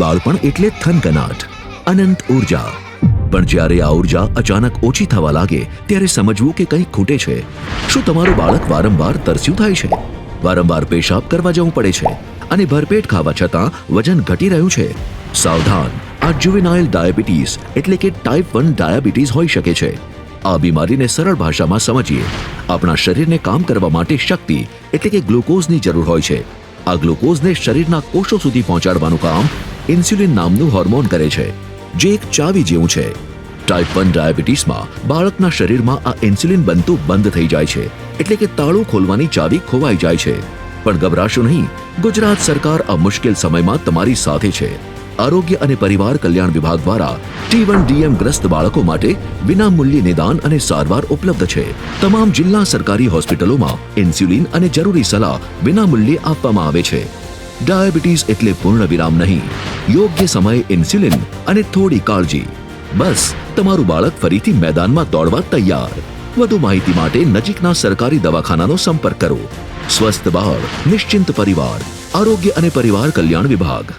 બાળપણ એટલે થનગનાટ, અનંત ઉર્જા. પણ જ્યારે આ ઉર્જા અચાનક ઓછી થવા લાગે ત્યારે સમજવું કે કંઈક ખૂટે છે. શું તમારું બાળક વારંવાર તરસ્યું થાય છે, વારંવાર પેશાબ કરવા જવું પડે છે અને ભરપેટ ખાવા છતાં વજન ઘટી રહ્યું છે? સાવધાન, આ જુવેનાઇલ ડાયાબિટીસ એટલે કે ટાઈપ 1 ડાયાબિટીસ હોઈ શકે છે. આ બીમારીને સરળ ભાષામાં સમજીએ. આપણા શરીરને કામ કરવા માટે શક્તિ એટલે કે ગ્લુકોઝની જરૂર હોય છે. આ ગ્લુકોઝને શરીરના કોષો સુધી પહોંચાડવાનું કામ ઇન્સ્યુલિન નામનું હોર્મોન કરે છે, જે એક ચાવી જેવું છે. ટાઈપ 1 ડાયાબિટીસમાં બાળકના શરીરમાં આ ઇન્સ્યુલિન બનતું બંધ થઈ જાય છે, એટલે કે તાળું ખોલવાની ચાવી ખોવાઈ જાય છે. પણ ગભરાશો નહીં, ગુજરાત સરકાર આ મુશ્કેલ સમયમાં તમારી સાથે છે. આરોગ્ય અને પરિવાર કલ્યાણ વિભાગ દ્વારા T1DM ગ્રસ્ત બાળકો માટે વિનામૂલ્યે નિદાન અને સારવાર ઉપલબ્ધ છે. તમામ જિલ્લા સરકારી હોસ્પિટલોમાં ઇન્સ્યુલિન અને જરૂરી સલાહ વિનામૂલ્યે આપવામાં આવે છે. ડાયાબિટીસ એટલે પૂર્ણ વિરામ નહીં, યોગ્ય સમયે ઇન્સ્યુલિન અને થોડી કાળજી. બસ તમારું બાળક ફરીથી મેદાનમાં દોડવા તૈયાર. વધુ માહિતી માટે નજીકના સરકારી દવાખાનાનો સંપર્ક કરો. સ્વસ્થ બાળ, નિશ્ચિંત પરિવાર, આરોગ્ય અને પરિવાર કલ્યાણ વિભાગ.